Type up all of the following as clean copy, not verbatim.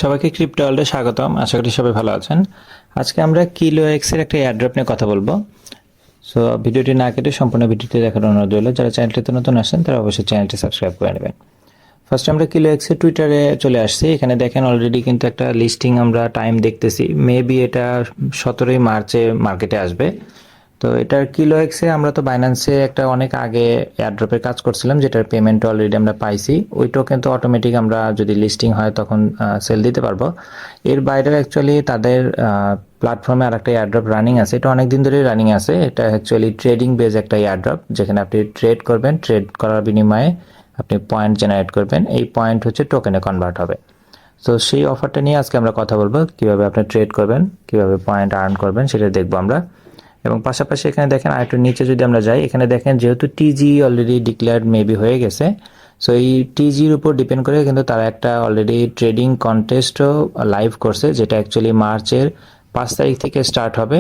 সবাইকে ক্রিপ্টো ওয়ার্ল্ডে স্বাগতম। আশা করি সবাই ভালো আছেন। আজকে আমরা কিলো এক্সের একটা এয়ারড্রপ নিয়ে কথা বলবো। সো ভিডিওটি না কেটে সম্পূর্ণ ভিডিওটি দেখার অনুরোধ রইল। যারা চ্যানেলটিতে নতুন আসেন তারা অবশ্যই চ্যানেলটি সাবস্ক্রাইব করে নেবেন। ফার্স্ট আমরা কিলো এক্সের টুইটারে চলে আসছি। এখানে দেখেন অলরেডি কিন্তু একটা লিস্টিং আমরা টাইম দেখতেছি। মেবি এটা 17ই মার্চে মার্কেটে আসবে। তো এটার কিলো এক্সে আমরা তো বাইন্যান্সে একটা অনেক আগে এয়ারড্রপের কাজ করছিলাম, যেটার পেমেন্ট অলরেডি আমরা পাইছি। ওইটাও কিন্তু অটোমেটিক আমরা যদি লিস্টিং হয় তখন সেল দিতে পারবো। এর বাইরে অ্যাকচুয়ালি তাদের প্ল্যাটফর্মে আর একটা এয়ারড্রপ রানিং আছে। এটা অনেক দিন ধরেই রানিং আছে। এটা অ্যাকচুয়ালি ট্রেডিং বেজ একটা এয়ারড্রপ, যেখানে আপনি ট্রেড করবেন, ট্রেড করার বিনিময়ে আপনি পয়েন্ট জেনারেট করবেন। এই পয়েন্ট হচ্ছে টোকেনে কনভার্ট হবে। তো সেই অফারটা নিয়ে আজকে আমরা কথা বলবো, কিভাবে আপনি ট্রেড করবেন, কিভাবে পয়েন্ট আর্ন করবেন সেটা দেখবো আমরা। এবং পাশাপাশি এখানে দেখেন আরেকটু নিচে যদি আমরা যাই, এখানে দেখেন যেহেতু টিজি অলরেডি ডিক্লেয়ার্ড মেবি হয়ে গেছে, সো এই টিজির উপর ডিপেন্ড করে কিন্তু তারা একটা অলরেডি ট্রেডিং কন্টেস্টও লাইভ করছে, যেটা অ্যাকচুয়ালি মার্চের 5 তারিখ থেকে স্টার্ট হবে।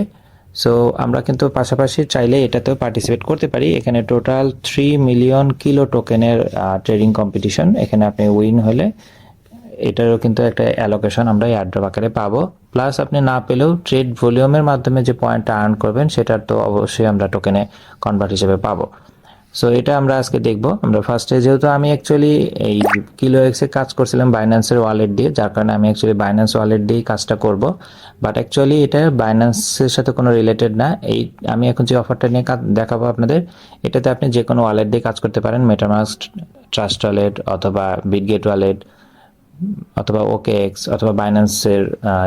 সো আমরা কিন্তু পাশাপাশি চাইলে এটাতেও পার্টিসিপেট করতে পারি। এখানে টোটাল 3 মিলিয়ন কিলো টোকেনের ট্রেডিং কম্পিটিশন। এখানে আপনি উইন হলে এটারও কিন্তু একটা অ্যালোকেশন আমরা এয়ারড্রপ আকারে পাবো। প্লাস আপনি না পেলেও ট্রেড ভলিউমের মাধ্যমে যে পয়েন্টটা আর্ন করবেন সেটার তো অবশ্যই আমরা টোকেনে কনভার্ট হিসেবে পাবো। সো এটা আমরা আজকে দেখবো। আমরা ফার্স্টে যেহেতু আমি অ্যাকচুয়ালি এই কিলো এক্সে কাজ করছিলাম বাইন্যান্সের ওয়ালেট দিয়ে, যার কারণে আমি অ্যাকচুয়ালি বাইন্যান্স ওয়ালেট দিয়েই কাজটা করব। বাট অ্যাকচুয়ালি এটা বাইন্যান্সের সাথে কোনো রিলেটেড না। এই আমি এখন যে অফারটা নিয়ে দেখাবো আপনাদের, এটাতে আপনি যে কোনো ওয়ালেট দিয়ে কাজ করতে পারেন। মেটামাস্ক, ট্রাস্ট ওয়ালেট অথবা বিটগেট ওয়ালেট অথবা ওকেএক্স অথবা বাইন্যান্সের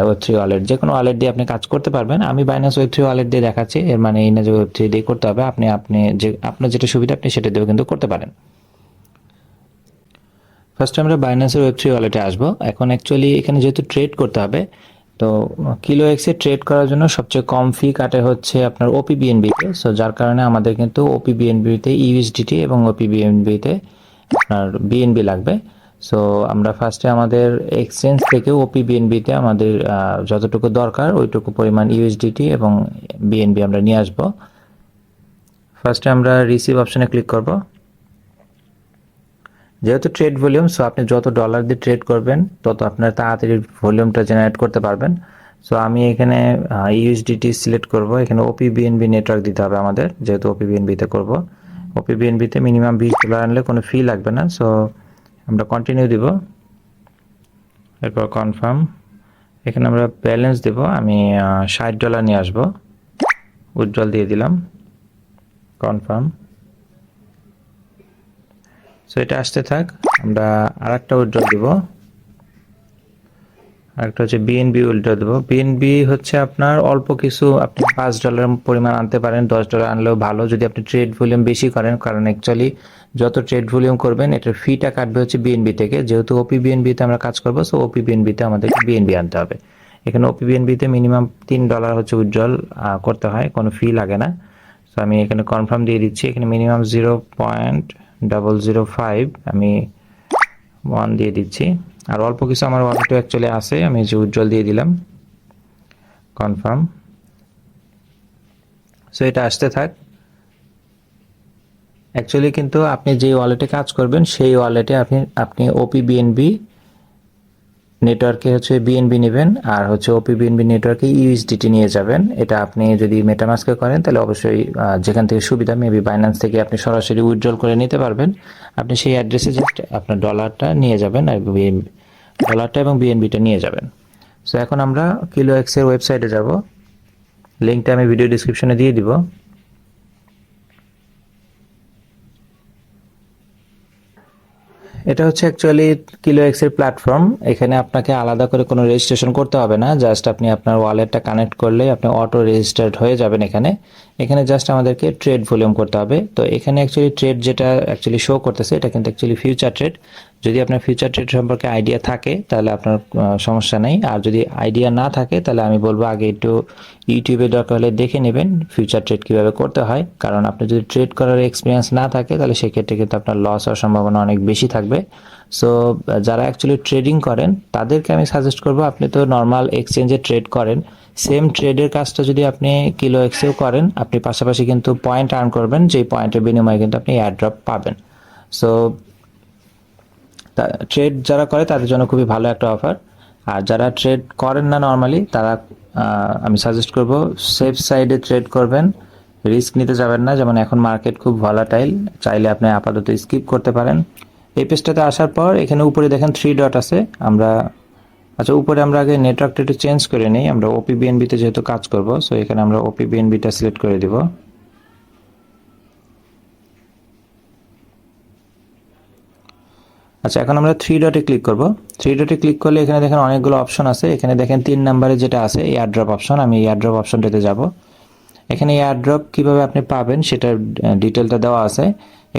ওয়েব3 ওয়ালেট, যে কোনো ওয়ালেট দিয়ে আপনি কাজ করতে পারবেন। আমি বাইন্যান্স ওয়েব3 ওয়ালেট দিয়ে দেখাচ্ছি, এর মানে এই না যে ওয়েব3 দিয়ে করতে হবে। আপনি যে আপনার যেটা সুবিধা আপনি সেটা দিয়েও কিন্তু করতে পারেন। ফার্স্টে আমরা বাইন্যান্সের ওয়েব3 ওয়ালেটে আসবো। এখন অ্যাকচুয়ালি এখানে যেহেতু ট্রেড করতে হবে, তো কিলো এক্সে ট্রেড করার জন্য সবচেয়ে কম ফি কাটে হচ্ছে আপনার ওপিবিএনবিতে। সো যার কারণে আমাদের কিন্তু ওপিবিএনবিতে ইউএসডিটি এবং ওপিবিএনবিতে আপনার বিএনবি লাগবে। সো আমরা ফার্স্টে আমাদের এক্সচেঞ্জ থেকে ওপিবিএনবিতে আমাদের যতটুকু দরকার ওইটুকু পরিমাণ ইউএসডিটি এবং বিএনবি আমরা নিয়ে আসবো। ফার্স্টে আমরা রিসিভ অপশনে ক্লিক করব। যেহেতু ট্রেড ভলিউম, সো আপনি যত ডলার দিয়ে ট্রেড করবেন তত আপনার তাড়াতাড়ি ভলিউমটা জেনারেট করতে পারবেন। সো আমি এখানে ইউএসডিটি সিলেক্ট করব। এখানে ওপিবিএনবি নেটওয়ার্ক দিতে হবে আমাদের, যেহেতু ওপিবিএনবিতে করব। ওপিবিএনবিতে মিনিমাম $20 আনলে কোনো ফি লাগবে না। সো আমরা কন্টিনিউ দিব, এরপর কনফার্ম। এখানে আমরা ব্যালেন্স দেব। আমি $60 নিয়ে আসবো, উইথড্রল দিয়ে দিলাম, কনফার্ম। সো এটা আসতে থাক। আমরা আরেকটা উইথড্রল দিব, আরেকটা হচ্ছে বিএনবি উইথড্রল দেবো। বিএনবি হচ্ছে আপনার অল্প কিছু, আপনি $5 পরিমাণ আনতে পারেন, $10 আনলেও ভালো যদি আপনি ট্রেড ভলিউম বেশি করেন। কারণ অ্যাকচুয়ালি যত ট্রেড ভলিউম করবেন এটার ফিটা কাটবে হচ্ছে বিএনবি থেকে। যেহেতু ওপিবিএনবিতে আমরা কাজ করবো, সো ওপিবিএনবিতে আমাদেরকে বিএনবি আনতে হবে। এখানে ওপিবিএনবিতে মিনিমাম $3 হচ্ছে উইথড্রল করতে হয়, কোনো ফি লাগে না। সো আমি এখানে কনফার্ম দিয়ে দিচ্ছি। এখানে মিনিমাম 0.005 আমি 1 দিয়ে দিচ্ছি। আর অল্প কিছু আমার ওয়ালেটে অ্যাকচুয়ালি আছে, আমি যে উইথড্রল দিয়ে দিলাম, কনফার্ম। সো এটা আসতে থাক। অ্যাকচুয়ালি কিন্তু আপনি যে ওয়ালেটে কাজ করবেন সেই ওয়ালেটে আপনি ওপিবিএনবি নেটওয়ার্কে হচ্ছে বিএনবি নেবেন, আর হচ্ছে ওপিবিএনবি নেটওয়ার্কে ইউএসডিটি নিয়ে যাবেন। এটা আপনি যদি মেটামাস্কে করেন তাহলে অবশ্যই যেখান থেকে সুবিধা, মেবি বাইন্যান্স থেকে আপনি সরাসরি উইথড্রল করে নিতে পারবেন। আপনি সেই অ্যাড্রেসে জাস্ট আপনার ডলারটা নিয়ে যাবেন, আর ডলারটা এবং বিএনবিটা নিয়ে যাবেন। সো এখন আমরা কিলো এক্সের ওয়েবসাইটে যাব। লিঙ্কটা আমি ভিডিও ডিসক্রিপশনে দিয়ে দিব। এটা হচ্ছে অ্যাকচুয়ালি কিলো এক্সের প্ল্যাটফর্ম। এখানে আপনাকে আলাদা করে কোনো রেজিস্ট্রেশন করতে হবে না। জাস্ট আপনি আপনার ওয়ালেটটা কানেক্ট করলে আপনি অটো রেজিস্টার্ড হয়ে যাবেন। এখানে জাস্ট আমাদেরকে ট্রেড ভলিউম করতে হবে। তো এখানে অ্যাকচুয়ালি ট্রেড যেটা অ্যাকচুয়ালি শো করতেছে এটা কিন্তু অ্যাকচুয়ালি ফিউচার ট্রেড। যদি আপনার ফিউচার ট্রেড সম্পর্কে আইডিয়া থাকে তাহলে আপনার সমস্যা নেই। আর যদি আইডিয়া না থাকে তাহলে আমি বলবো আগে একটু ইউটিউবে দরকার হলে দেখে নেবেন ফিউচার ট্রেড কীভাবে করতে হয়। কারণ আপনি যদি ট্রেড করার এক্সপিরিয়েন্স না থাকে তাহলে সেক্ষেত্রে কিন্তু আপনার লস হওয়ার সম্ভাবনা অনেক বেশি থাকবে। সো যারা অ্যাকচুয়ালি ট্রেডিং করেন তাদেরকে আমি সাজেস্ট করবো, আপনি তো নর্মাল এক্সচেঞ্জে ট্রেড করেন, সেম ট্রেডের কাজটা যদি আপনি কিলো এক্সেও করেন, আপনি পাশাপাশি কিন্তু পয়েন্ট আর্ন করবেন, যেই পয়েন্টের বিনিময়ে কিন্তু আপনি এয়ারড্রপ পাবেন। সো ট্রেড যারা করে তাদের জন্য খুবই ভালো একটা অফার। আর যারা ট্রেড করেন না নর্মালি তারা আমি সাজেস্ট করব সেফ সাইডে ট্রেড করবেন, রিস্ক নিতে যাবেন না। যেমন এখন মার্কেট খুব ভলাটাইল, চাইলে আপনি আপাতত স্কিপ করতে পারেন। এই পেজটাতে আসার পর এখানে উপরে দেখেন 3 ডট আছে। আচ্ছা, উপরে আমরা আগে নেটওয়ার্কটা একটু চেঞ্জ করে নিই। আমরা ওপিবিএনবিতে যেহেতু কাজ করব, সো এখানে আমরা ওপিবিএনবিটা সিলেক্ট করে দিব। আচ্ছা, এখন আমরা 3 ডটে ক্লিক করব। 3 ডটে ক্লিক করলে এখানে দেখেন অনেকগুলো অপশন আছে। এখানে দেখেন 3 নম্বরে যেটা আছে এয়ারড্রপ অপশন, আমি এয়ারড্রপ অপশনটাতে যাব। এখানে এয়ারড্রপ কিভাবে আপনি পাবেন সেটার ডিটেলটা দেওয়া আছে।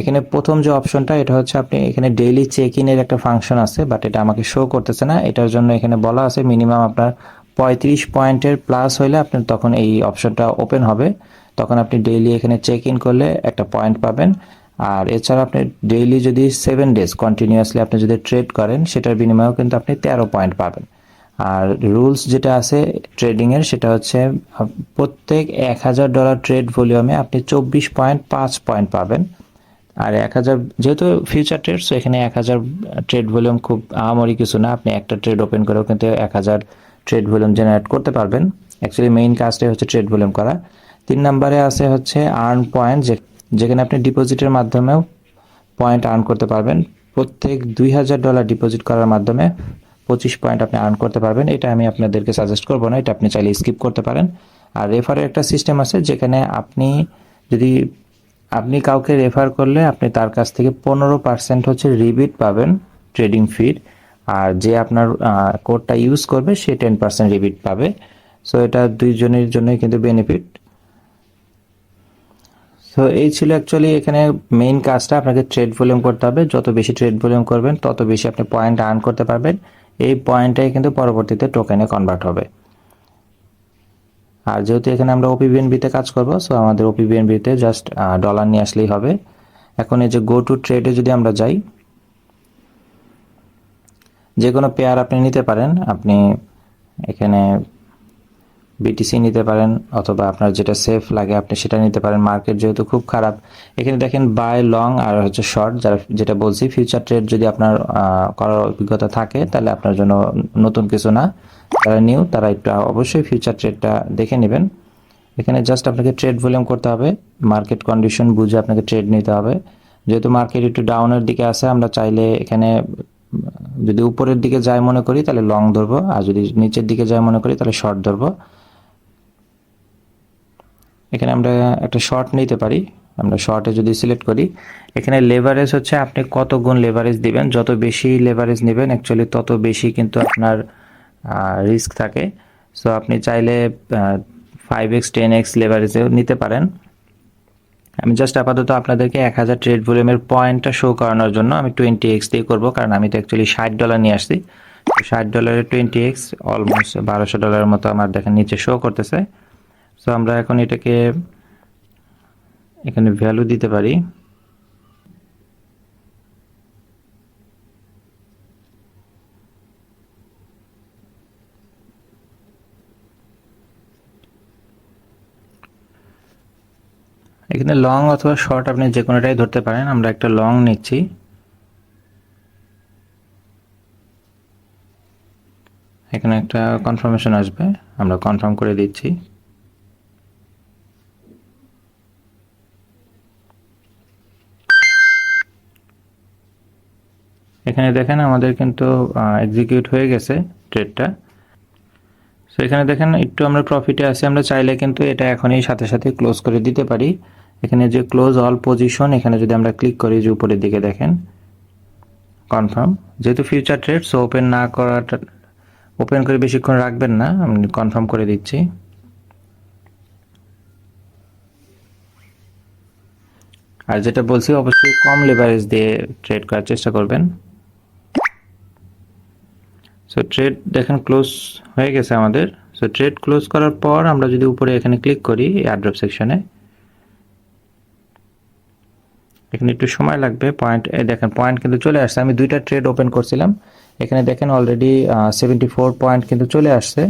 এখানে প্রথম যে অপশনটা এটা হচ্ছে আপনি এখানে ডেইলি চেক ইনের একটা ফাংশন আছে, বাট এটা আমাকে শো করতেছে না। এটার জন্য এখানে বলা আছে মিনিমাম আপনার 35 পয়েন্টের প্লাস হইলে আপনার তখন এই অপশনটা ওপেন হবে। তখন আপনি ডেইলি এখানে চেক ইন করলে একটা পয়েন্ট পাবেন। আর এছাড়া আপনি ডেইলি যদি 7 ডেজ কন্টিনিউয়াসলি আপনি যদি ট্রেড করেন সেটার বিনিময়েও কিন্তু আপনি 13 পয়েন্ট পাবেন। আর রুলস যেটা আছে ট্রেডিংয়ের সেটা হচ্ছে প্রত্যেক $1000 ট্রেড ভলিউমে আপনি 24.5 পয়েন্ট পাবেন। আর 1000 যেহেতু ফিউচার ট্রেড, সো এখানে 1000 ট্রেড ভলিউম খুব আহামরি কিছু না। আপনি একটা ট্রেড ওপেন করেও কিন্তু 1000 ট্রেড ভলিউম জেনারেট করতে পারবেন। অ্যাকচুয়ালি মেইন কাজটাই হচ্ছে ট্রেড ভলিউম করা। 3 নম্বরে আছে হচ্ছে আর্ন পয়েন্ট, যেখানে আপনি ডিপোজিটের মাধ্যমেও পয়েন্ট আর্ন করতে পারবেন। প্রত্যেক $2000 ডিপোজিট করার মাধ্যমে 25 পয়েন্ট আপনি আর্ন করতে পারবেন। এটা আমি আপনাদেরকে সাজেস্ট করব না, এটা আপনি চাইলে স্কিপ করতে পারেন। আর রেফারের একটা সিস্টেম আছে, যেখানে আপনি কাউকে রেফার করলে আপনি তার কাছ থেকে 15% হচ্ছে রিবিট পাবেন ট্রেডিং ফির। আর যে আপনার কোডটা ইউজ করবে সে 10% রিবিট পাবে। সো এটা দুইজনের জন্যই কিন্তু বেনিফিট। তো এই ছিল অ্যাকচুয়ালি এখানে মেইন কাজটা। আপনাকে ট্রেড ভলিউম করতে হবে, যত বেশি ট্রেড ভলিউম করবেন তত বেশি আপনি পয়েন্ট আর্ন করতে পারবেন। এই পয়েন্টটাই কিন্তু পরবর্তীতে টোকেনে কনভার্ট হবে। আর যেহেতু এখানে আমরা ওপিবিএনবিতে কাজ করব, সো আমাদের ওপিবিএনবিতে জাস্ট ডলার নিয়ে আসলেই হবে। এখন এই যে গো টু ট্রেডে যদি আমরা যাই, যে কোনো পেয়ার আপনি নিতে পারেন। আপনি এখানে বিটিসি নিতে পারেন, অথবা আপনার যেটা সেফ লাগে আপনি সেটা নিতে পারেন। মার্কেট যেহেতু খুব খারাপ, এখানে দেখেন বাই, লং আর হচ্ছে শর্ট। যেটা বলছি ফিউচার ট্রেড যদি আপনার করার অভিজ্ঞতা থাকে তাহলে আপনার জন্য নতুন কিছু না। যারা নিউ তারা একটু অবশ্যই ফিউচার ট্রেডটা দেখে নেবেন। এখানে জাস্ট আপনাকে ট্রেড ভলিউম করতে হবে, মার্কেট কন্ডিশন বুঝে আপনাকে ট্রেড নিতে হবে। যেহেতু মার্কেট একটু ডাউনের দিকে আছে, আমরা চাইলে এখানে যদি উপরের দিকে যায় মনে করি তাহলে লং ধরবো, আর যদি নিচের দিকে যায় মনে করি তাহলে শর্ট ধরবো। এখানে আমরা একটা শর্ট নিতে পারি। আমরা শর্টে যদি সিলেক্ট করি, এখানে লেভারেজ হচ্ছে আপনি কত গুণ লেভারেজ দিবেন। যত বেশি লেভারেজ নেবেন অ্যাকচুয়ালি তত বেশি কিন্তু আপনার রিস্ক থাকে। সো আপনি চাইলে 5x 10x লেভারেজেও নিতে পারেন। আমি জাস্ট আপাতত আপনাদেরকে 1000 ট্রেড ভলিউমের পয়েন্টটা শো করানোর জন্য আমি 20x দিয়ে করবো, কারণ আমি তো অ্যাকচুয়ালি $60 নিয়ে আসছি। $60 20x অলমোস্ট $1200 মতো আমার দেখেন নিচে শো করতেছে। সো আমরা এখন এটাকে এখানে ভ্যালু দিতে পারি। এখানে লং অথবা শর্ট আপনি যে কোনোটাই ধরতে পারেন। আমরা একটা লং নিচ্ছি। এখানে একটা কনফার্মেশন আসবে, আমরা কনফার্ম করে দিচ্ছি। এখানে দেখেন আমাদের কিন্তু এক্সিকিউট হয়ে গেছে ট্রেডটা। সো এখানে দেখেন একটু আমরা প্রফিটে আছি। আমরা চাইলে কিন্তু এটা এখনই সাথে সাথে ক্লোজ করে দিতে পারি। এখানে যে ক্লোজ অল পজিশন, এখানে যদি আমরা ক্লিক করি, যে উপরের দিকে দেখেন কনফার্ম। যেহেতু ফিউচার ট্রেড, সো ওপেন করে বেশিক্ষণ রাখবেন না, আমি কনফার্ম করে দিচ্ছি। আর যেটা বলছি অবশ্যই কম লেভারেজ দিয়ে ট্রেড করার চেষ্টা করবেন। সো ট্রেড দেখেন ক্লোজ হয়ে গেছে আমাদের। সো ট্রেড ক্লোজ করার পর আমরা যদি উপরে এখানে ক্লিক করি এয়ারড্রপ সেকশনে, এখানে একটু সময় লাগবে। দেখেন পয়েন্ট কিন্তু চলে আসছে। আমি 2টা ট্রেড ওপেন করছিলাম, এখানে দেখেন অলরেডি 74 পয়েন্ট কিন্তু চলে আসছে।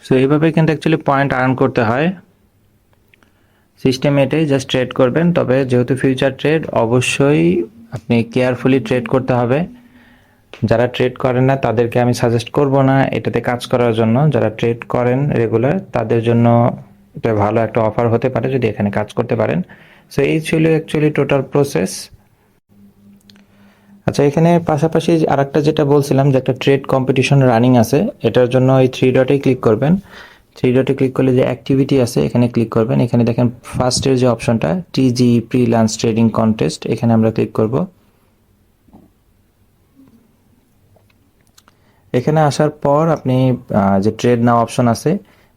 সো এইভাবে কিন্তু অ্যাকচুয়ালি পয়েন্ট আর্ন করতে হয়। সিস্টেম এটাই, জাস্ট ট্রেড করবেন। তবে যেহেতু ফিউচার ট্রেড, অবশ্যই আপনি কেয়ারফুলি ট্রেড করতে হবে। যারা ট্রেড করেন না তাদেরকে আমি সাজেস্ট করব না এটাতে কাজ করার জন্য। যারা ট্রেড করেন রেগুলার তাদের জন্য এটা ভালো একটা অফার হতে পারে যদি এখানে কাজ করতে পারেন। সো এই ছিল অ্যাকচুয়ালি টোটাল প্রসেস। আচ্ছা, এখানে পাশাপাশি আরেকটা যেটা বলছিলাম যে একটা ট্রেড কম্পিটিশন রানিং আছে, এটার জন্য এই থ্রি ডটে ক্লিক করবেন। থ্রি ডটে ক্লিক করলে যে অ্যাক্টিভিটি আছে এখানে ক্লিক করবেন। এখানে দেখেন ফার্স্টের যে অপশনটা টিজি ফ্রিল্যান্স ট্রেডিং কন্টেস্ট, এখানে আমরা ক্লিক করব। এখানে আসার পর আপনি যে ট্রেড নাও অপশন আছে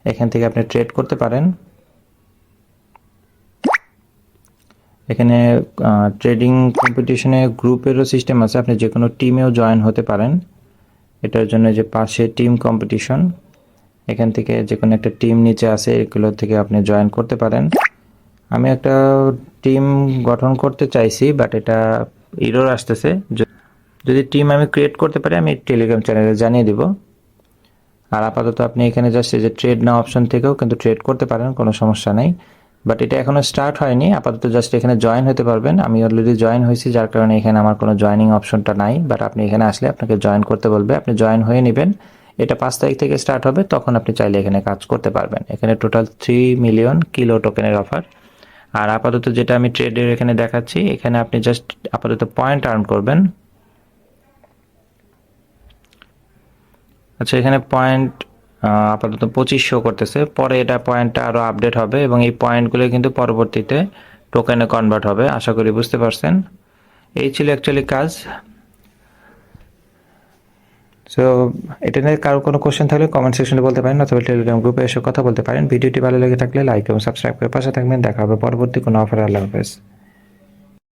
এখান থেকে আপনি ট্রেড করতে পারেন। এখানে ট্রেডিং কম্পিটিশনে গ্রুপেরও সিস্টেম আছে, আপনি যে কোনো টিমেও জয়েন হতে পারেন। এটার জন্য যে পাশে টিম কম্পিটিশন, এখান থেকে যে কোনো একটা টিম নিচে আছে এগুলো থেকে আপনি জয়েন করতে পারেন। আমি একটা টিম গঠন করতে চাইছি বাট এটা এরর আসতেছে। যদি টিম আমি ক্রিয়েট করতে পারি আমি টেলিগ্রাম চ্যানেলে জানিয়ে দিব। আর আপাতত আপনি এখানে জাস্ট এই যে ট্রেড নাও অপশন থেকেও কিন্তু ট্রেড করতে পারেন, কোনো সমস্যা নেই। বাট এটা এখনো স্টার্ট হয়নি, আপাতত জাস্ট এখানে জয়েন হতে পারবেন। আমি অলরেডি জয়েন হয়েছি যার কারণে এখানে আমার কোনো জয়েনিং অপশনটা নাই, বাট আপনি এখানে আসলে আপনাকে জয়েন করতে বলবে, আপনি জয়েন হয়ে নেবেন। এটা 5 তারিখ থেকে স্টার্ট হবে, তখন আপনি চাইলে এখানে কাজ করতে পারবেন। এখানে টোটাল 3 মিলিয়ন কিলো টোকেনের অফার। আর আপাতত যেটা আমি ট্রেডের এখানে দেখাচ্ছি, এখানে আপনি জাস্ট আপাতত পয়েন্ট আর্ন করবেন। আচ্ছা, এখানে পয়েন্ট আপাতত 2500 করতেছে, পরে এটা পয়েন্টটা আরও আপডেট হবে এবং এই পয়েন্টগুলো কিন্তু পরবর্তীতে টোকেনে কনভার্ট হবে। আশা করি বুঝতে পারছেন। এই ছিল অ্যাকচুয়ালি কাজ। সো এটা নিয়ে কারো কোনো কোশ্চেন থাকলে কমেন্ট সেকশনে বলতে পারেন অথবা টেলিগ্রাম গ্রুপে এসে কথা বলতে পারেন। ভিডিওটি ভালো লেগে থাকলে লাইক এবং সাবস্ক্রাইব করে পাশে থাকবেন। দেখা হবে পরবর্তী কোনো অফার। আল্লাহ হাফেজ।